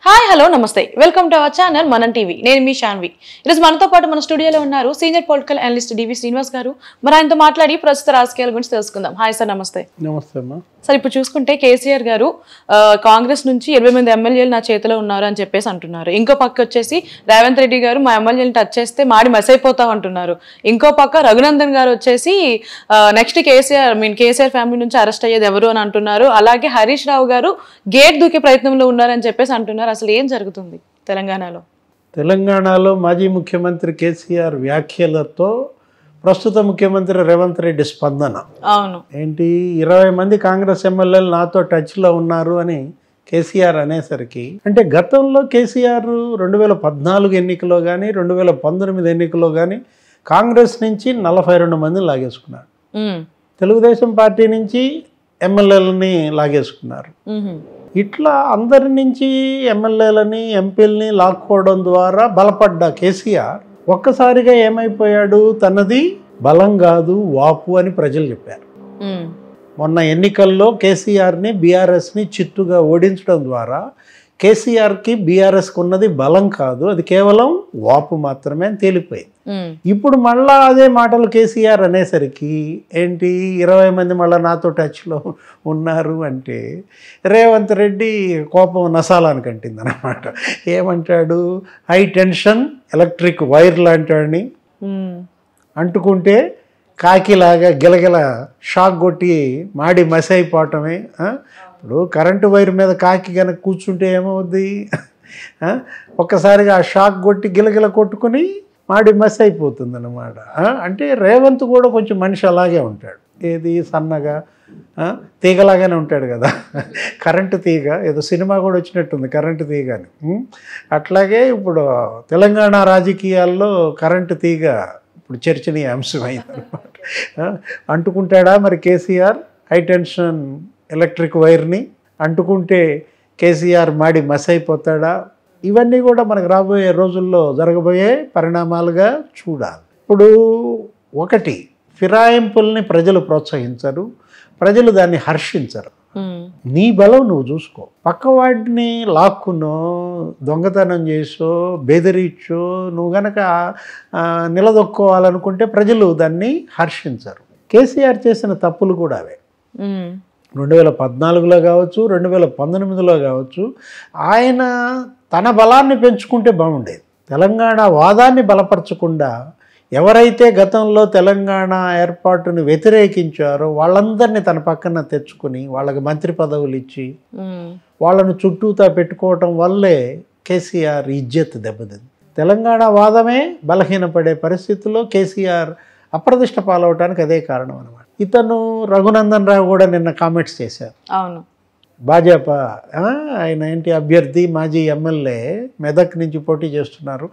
Hi hello నమస్తే welcome to our channel మనం TV నేను మీ శాన్వి ఈరోజు మనతో పాటు మన స్టూడియోలో ఉన్నారు సీనియర్ పొలిటికల్ అనలిస్ట్ డివి శ్రీనివాస్ గారు మరి ఆయనతో మాట్లాడి ప్రస్తుత రాజకీయాల గురించి తెలుసుకుందాం హాయ్ సార్ నమస్తే నమస్తే అమ్మా సార్ ఇప్పుడు చూసుకుంటే కేసీఆర్ గారు కాంగ్రెస్ నుంచి 20 మంది ఎమ్మెల్యేలు నా చేతిలో ఉన్నారు అని చెప్పేసి అంటున్నారు ఇంకో పక్క వచ్చేసి రేవంత్ రెడ్డి గారు మా ఎమ్మెల్యేని టచ్ చేస్తే మాడి మసైపోతాం అంటున్నారు ఇంకో పక్క రఘునందన్ గారు వచ్చేసి నెక్స్ట్ కేసీఆర్ ఫ్యామిలీ నుంచి అరెస్ట్ అయ్యేది ఎవరు అని అంటున్నారు అలాగే హరీష్ రావు గారు గేట్ దూకే ప్రయత్నంలో ఉన్నారని చెప్పేసి అంటున్నారు అసలు ఏం జరుగుతుంది తెలంగాణలో మాజీ ముఖ్యమంత్రి కేసీఆర్ వ్యాఖ్యలతో ప్రస్తుత ముఖ్యమంత్రి రేవంత్ రెడ్డి స్పందన అవును ఏంటి 20 మంది కాంగ్రెస్ ఎమ్మెల్యేలు నాతో టచ్లో ఉన్నారు అని కేసీఆర్ అనేసరికి అంటే గతంలో కేసీఆర్ 2014 ఎన్నికలో కానీ 2019 ఎన్నికలో కానీ కాంగ్రెస్ నుంచి 42 మందిని లాగేసుకున్నారు తెలుగుదేశం పార్టీ నుంచి ఎమ్మెల్యేలని లాగేసుకున్నారు ఇట్లా అందరి నుంచి ఎమ్మెల్యేలని ఎంపీలని లాక్కోవడం ద్వారా బలపడ్డ కేసీఆర్ ఒక్కసారిగా ఏమైపోయాడు తనది బలం కాదు వాపు అని ప్రజలు చెప్పారు మొన్న ఎన్నికల్లో కేసీఆర్ని బీఆర్ఎస్ని చిత్తుగా ఓడించడం ద్వారా కేసీఆర్కి బీఆర్ఎస్కి ఉన్నది బలం కాదు అది కేవలం వాపు మాత్రమే అని తేలిపోయింది ఇప్పుడు మళ్ళా అదే మాటలు కేసీఆర్ అనేసరికి ఏంటి 20 మంది మళ్ళీ నాతో టచ్లో ఉన్నారు అంటే రేవంత్ రెడ్డి కోపం నసాలానికి అంటింది అనమాట ఏమంటాడు హై టెన్షన్ ఎలక్ట్రిక్ వైర్ లాంటి అంటుకుంటే కాకిలాగా గిలగిల షాక్ కొట్టి మాడి మసి అయిపోవటమే ఇప్పుడు కరెంటు వైర్ మీద కాకి కనుక కూర్చుంటే ఏమవుద్ది ఒక్కసారిగా ఆ షాక్ కొట్టి గిలగిల కొట్టుకుని మాడి మసి అయిపోతుంది అన్నమాట అంటే రేవంత్ కూడా కొంచెం మనిషి అలాగే ఉంటాడు ఏది సన్నగా తీగలాగానే ఉంటాడు కదా కరెంటు తీగ ఏదో సినిమా కూడా వచ్చినట్టుంది కరెంటు తీగ అని అట్లాగే ఇప్పుడు తెలంగాణ రాజకీయాల్లో కరెంటు తీగ ఇప్పుడు చర్చనీయాంశమైంది అనమాట అంటుకుంటాడా మరి కేసీఆర్ హై టెన్షన్ ఎలక్ట్రిక్ వైర్ని అంటుకుంటే కేసీఆర్ మాడి మసి అయిపోతాడా ఇవన్నీ కూడా మనకు రాబోయే రోజుల్లో జరగబోయే పరిణామాలుగా చూడాలి ఇప్పుడు ఒకటి ఫిరాయింపుల్ని ప్రజలు ప్రోత్సహించరు ప్రజలు దాన్ని హర్షించరు నీ బలం నువ్వు చూసుకో పక్కవాడిని లాక్కునో దొంగతనం చేసో బెదిరించో నువ్వు గనక నిలదొక్కోవాలనుకుంటే ప్రజలు దాన్ని హర్షించరు కేసీఆర్ చేసిన తప్పులు కూడా అవే 2014లో కావచ్చు 2019లో కావచ్చు ఆయన తన బలాన్ని పెంచుకుంటే బాగుండేది తెలంగాణ వాదాన్ని బలపరచకుండా ఎవరైతే గతంలో తెలంగాణ ఏర్పాటును వ్యతిరేకించారో వాళ్ళందరినీ తన పక్కన తెచ్చుకుని వాళ్ళకి మంత్రి పదవులు ఇచ్చి వాళ్ళను చుట్టూతా పెట్టుకోవటం వల్లే కేసీఆర్ ఇజ్జత్ దెబ్బతింది తెలంగాణ వాదమే బలహీనపడే పరిస్థితుల్లో కేసీఆర్ అప్రదిష్ట పాలవటానికి అదే కారణం అనమాట ఇతను రఘునందన్ రావు కూడా నిన్న కామెంట్స్ చేశారు అవును భాజపా ఆయన ఏంటి అభ్యర్థి మాజీ ఎమ్మెల్యే మెదక్ నుంచి పోటీ చేస్తున్నారు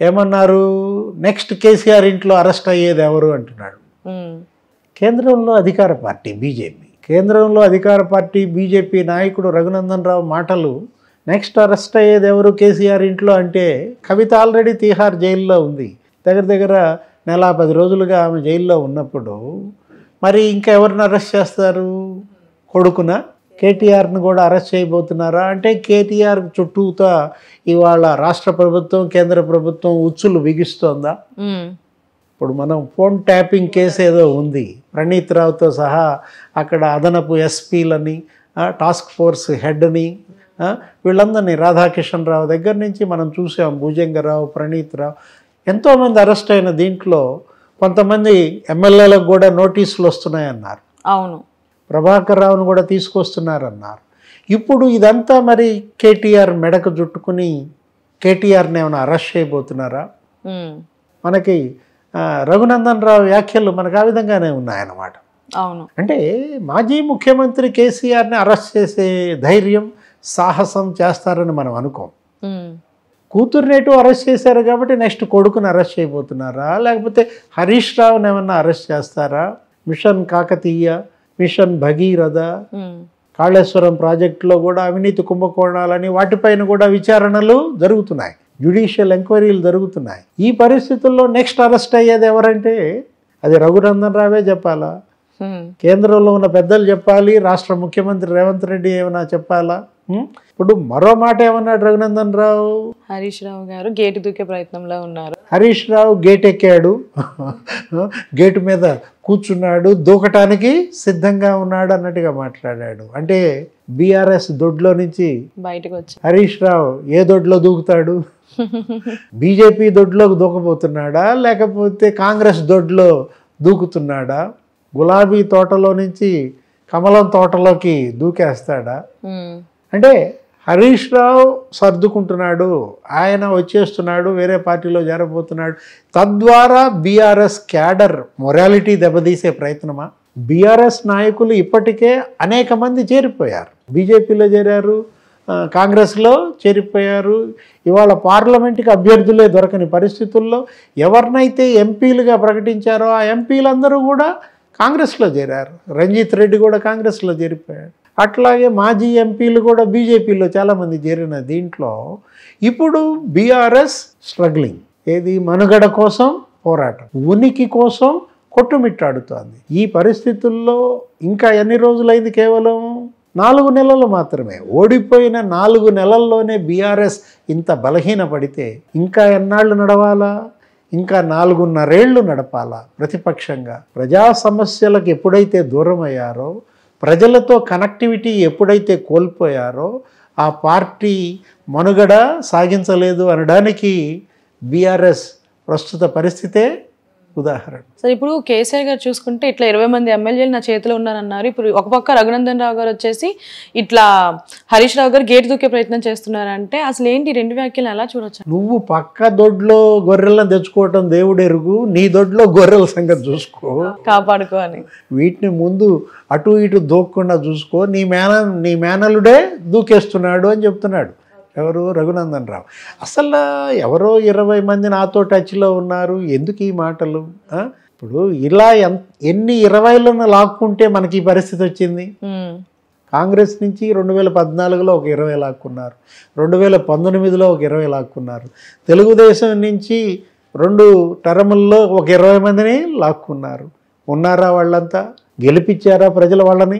ఏమన్నారు నెక్స్ట్ కేసీఆర్ ఇంట్లో అరెస్ట్ అయ్యేది ఎవరు అంటున్నాడు కేంద్రంలో అధికార పార్టీ బీజేపీ కేంద్రంలో అధికార పార్టీ బీజేపీ నాయకుడు రఘునందన్ రావు మాటలు నెక్స్ట్ అరెస్ట్ అయ్యేది ఎవరు కేసీఆర్ ఇంట్లో అంటే కవిత ఆల్రెడీ తీహార్ జైల్లో ఉంది దగ్గర నెల 10 రోజులుగా ఆమె జైల్లో ఉన్నప్పుడు మరి ఇంకా ఎవరిని అరెస్ట్ చేస్తారు కొడుకున కేటీఆర్ని కూడా అరెస్ట్ చేయబోతున్నారా అంటే కేటీఆర్ చుట్టూతా ఇవాళ రాష్ట్ర ప్రభుత్వం కేంద్ర ప్రభుత్వం ఉచ్చులు బిగిస్తోందా ఇప్పుడు మనం ఫోన్ ట్యాపింగ్ కేసు ఏదో ఉంది ప్రణీత్ రావుతో సహా అక్కడ అదనపు ఎస్పీలని టాస్క్ ఫోర్స్ హెడ్ని వీళ్ళందరినీ రాధాకిషన్ రావు దగ్గర నుంచి మనం చూసాం భుజంగరావు ప్రణీత్ రావు ఎంతోమంది అరెస్ట్ అయిన దీంట్లో కొంతమంది ఎమ్మెల్యేలకు కూడా నోటీసులు వస్తున్నాయన్నారు అవును ప్రభాకర్ రావును కూడా తీసుకొస్తున్నారన్నారు ఇప్పుడు ఇదంతా మరి కేటీఆర్ మెడకు జుట్టుకుని కేటీఆర్ని ఏమైనా అరెస్ట్ చేయబోతున్నారా మనకి రఘునందన్ రావు వ్యాఖ్యలు మనకు ఆ విధంగానే ఉన్నాయన్నమాట అవును అంటే మాజీ ముఖ్యమంత్రి కేసీఆర్ని అరెస్ట్ చేసే ధైర్యం సాహసం చేస్తారని మనం అనుకోం కూతుర్నేటు అరెస్ట్ చేశారు కాబట్టి నెక్స్ట్ కొడుకుని అరెస్ట్ చేయబోతున్నారా లేకపోతే హరీష్ రావుని ఏమన్నా అరెస్ట్ చేస్తారా మిషన్ కాకతీయ మిషన్ భగీరథ కాళేశ్వరం ప్రాజెక్టులో కూడా అవినీతి కుంభకోణాలని వాటిపైన కూడా విచారణలు జరుగుతున్నాయి జ్యుడిషియల్ ఎంక్వైరీలు జరుగుతున్నాయి ఈ పరిస్థితుల్లో నెక్స్ట్ అరెస్ట్ అయ్యేది ఎవరంటే అది రఘునందన్ రావే చెప్పాలా కేంద్రంలో ఉన్న పెద్దలు చెప్పాలి రాష్ట్ర ముఖ్యమంత్రి రేవంత్ రెడ్డి ఏమైనా చెప్పాలా ఇప్పుడు మరో మాట ఏమన్నాడు రఘునందన్ రావు? హరీష్ రావు గారు గేటు దూకే ప్రయత్నంలో ఉన్నారు. హరీష్ రావు గేట్ ఎక్కాడు, గేటు మీద కూర్చున్నాడు, దూకటానికి సిద్ధంగా ఉన్నాడు అన్నట్టుగా మాట్లాడాడు. అంటే బీఆర్ఎస్ దొడ్లో నుంచి బయటకు వచ్చి హరీష్ రావు ఏ దొడ్లో దూకుతాడు? బీజేపీ దొడ్లోకి దూకపోతున్నాడా, లేకపోతే కాంగ్రెస్ దొడ్లో దూకుతున్నాడా? గులాబీ తోటలో నుంచి కమలం తోటలోకి దూకేస్తాడా? అంటే హరీష్ రావు సర్దుకుంటున్నాడు, ఆయన వచ్చేస్తున్నాడు, వేరే పార్టీలో చేరబోతున్నాడు. తద్వారా బీఆర్ఎస్ క్యాడర్ మొరాలిటీ దెబ్బతీసే ప్రయత్నమా? బీఆర్ఎస్ నాయకులు ఇప్పటికే అనేక మంది చేరిపోయారు, బీజేపీలో చేరారు, కాంగ్రెస్లో చేరిపోయారు. ఇవాళ పార్లమెంట్కి అభ్యర్థులే దొరకని పరిస్థితుల్లో ఎవరినైతే ఎంపీలుగా ప్రకటించారో ఆ ఎంపీలందరూ కూడా కాంగ్రెస్లో చేరారు. రంజిత్ రెడ్డి కూడా కాంగ్రెస్లో చేరిపోయాడు. అట్లాగే మాజీ ఎంపీలు కూడా బీజేపీలో చాలామంది చేరిన దీంట్లో ఇప్పుడు బీఆర్ఎస్ స్ట్రగ్లింగ్, ఏది మనుగడ కోసం పోరాటం, ఉనికి కోసం కొట్టుమిట్టాడుతోంది. ఈ పరిస్థితుల్లో ఇంకా ఎన్ని రోజులైంది? కేవలం 4 నెలలు మాత్రమే. ఓడిపోయిన 4 నెలల్లోనే బీఆర్ఎస్ ఇంత బలహీనపడితే ఇంకా ఎన్నాళ్ళు నడవాలా? ఇంకా 4.5 ఏళ్ళు నడపాలా ప్రతిపక్షంగా? ప్రజా సమస్యలకు ఎప్పుడైతే దూరం అయ్యారో, ప్రజలతో కనెక్టివిటీ ఎప్పుడైతే కోల్పోయారో ఆ పార్టీ మనుగడ సాగించలేదు అనడానికి బీఆర్ఎస్ ప్రస్తుత పరిస్థితే ఉదాహరణ. సార్ ఇప్పుడు కేసీఆర్ గారు చూసుకుంటే ఇట్లా 20 మంది ఎమ్మెల్యేలు నా చేతిలో ఉన్నారన్నారు. ఇప్పుడు ఒక పక్క రఘునందన్ రావు గారు వచ్చేసి ఇట్లా హరీష్ రావు గారు గేటు దూకే ప్రయత్నం చేస్తున్నారంటే అసలు ఏంటి 2 వ్యాఖ్యలు ఎలా చూడొచ్చు? నువ్వు పక్క దొడ్లో గొర్రెలను తెచ్చుకోవటం దేవుడు ఎరుగు, నీ దొడ్లో గొర్రెల సంగతి చూసుకో, కాపాడుకో అని. వీటిని ముందు అటు ఇటు దూకకుండా చూసుకో. నీ మేనలుడే దూకేస్తున్నాడు అని చెప్తున్నాడు. ఎవరు? రఘునందన్ రావు. అసలు ఎవరో 20 మంది నాతో టచ్లో ఉన్నారు, ఎందుకు ఈ మాటలు? ఇప్పుడు ఇలా ఎన్ని 20లను లాక్కుంటే మనకి ఈ పరిస్థితి వచ్చింది? కాంగ్రెస్ నుంచి 2014లో ఒక 20 లాక్కున్నారు, 2019లో ఒక 20 లాక్కున్నారు, తెలుగుదేశం నుంచి 2 టర్ముల్లో ఒక 20 మందిని లాక్కున్నారు. ఉన్నారా? వాళ్ళంతా గెలిపించారా ప్రజలు? వాళ్ళని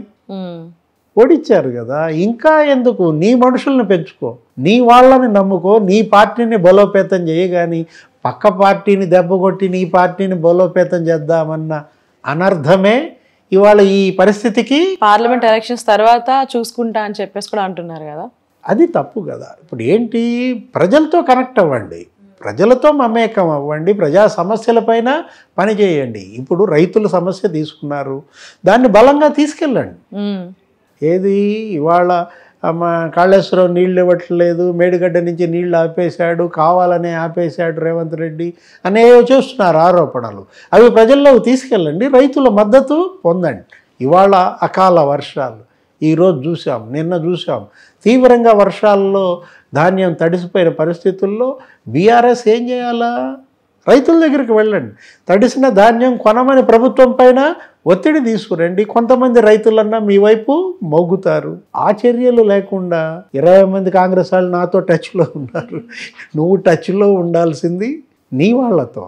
ఓడించారు కదా. ఇంకా ఎందుకు? నీ మనుషుల్ని పెంచుకో, నీ వాళ్ళని నమ్ముకో, నీ పార్టీని బలోపేతం చేయి. కానీ పక్క పార్టీని దెబ్బకొట్టి నీ పార్టీని బలోపేతం చేద్దామన్న అనర్థమే ఇవాళ ఈ పరిస్థితికి. పార్లమెంట్ ఎలక్షన్స్ తర్వాత చూసుకుంటా అని చెప్పేసి కూడా అంటున్నారు కదా, అది తప్పు కదా. ఇప్పుడు ఏంటి? ప్రజలతో కనెక్ట్ అవ్వండి, ప్రజలతో మమేకం అవ్వండి, ప్రజా సమస్యలపైన పనిచేయండి. ఇప్పుడు రైతుల సమస్య తీసుకున్నారు, దాన్ని బలంగా తీసుకెళ్ళండి. ఏది ఇవాళ కాళేశ్వరం నీళ్ళు ఇవ్వట్లేదు, మేడిగడ్డ నుంచి నీళ్లు ఆపేశాడు, కావాలనే ఆపేశాడు రేవంత్ రెడ్డి అనేవి చేస్తున్నారు ఆరోపణలు. అవి ప్రజల్లోకి తీసుకెళ్ళండి, రైతుల మద్దతు పొందండి. ఇవాళ అకాల వర్షాలు ఈరోజు చూసాం, నిన్న చూసాం, తీవ్రంగా వర్షాల్లో ధాన్యం తడిసిపోయిన పరిస్థితుల్లో బీఆర్ఎస్ ఏం చేయాలా? రైతుల దగ్గరికి వెళ్ళండి, తడిసిన ధాన్యం కొనమని ప్రభుత్వం పైన ఒత్తిడి తీసుకురండి. కొంతమంది రైతులన్నా మీ వైపు మొగ్గుతారు. ఆ చర్యలు లేకుండా 20 మంది కాంగ్రెస్ వాళ్ళు నాతో టచ్లో ఉన్నారు. నువ్వు టచ్లో ఉండాల్సింది నీ వాళ్ళతో,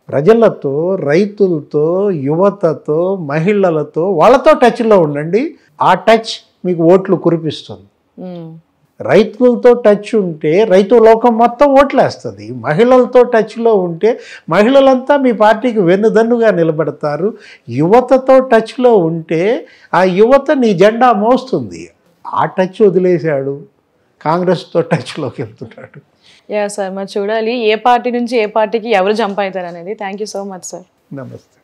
ప్రజలతో, రైతులతో, యువతతో, మహిళలతో, వాళ్ళతో టచ్లో ఉండండి. ఆ టచ్ మీకు ఓట్లు కురిపిస్తుంది. రైతులతో టచ్ ఉంటే రైతు లోకం మొత్తం ఓట్లేస్తుంది. మహిళలతో టచ్లో ఉంటే మహిళలంతా మీ పార్టీకి వెన్నుదన్నుగా నిలబడతారు. యువతతో టచ్లో ఉంటే ఆ యువత నీ జెండా మోస్తుంది. ఆ టచ్ వదిలేశాడు, కాంగ్రెస్తో టచ్లోకి వెళ్తున్నాడు. యా సార్, మరి చూడాలి ఏ పార్టీ నుంచి ఏ పార్టీకి ఎవరు జంప్ అవుతారు అనేది. Thank you so much sir. నమస్తే.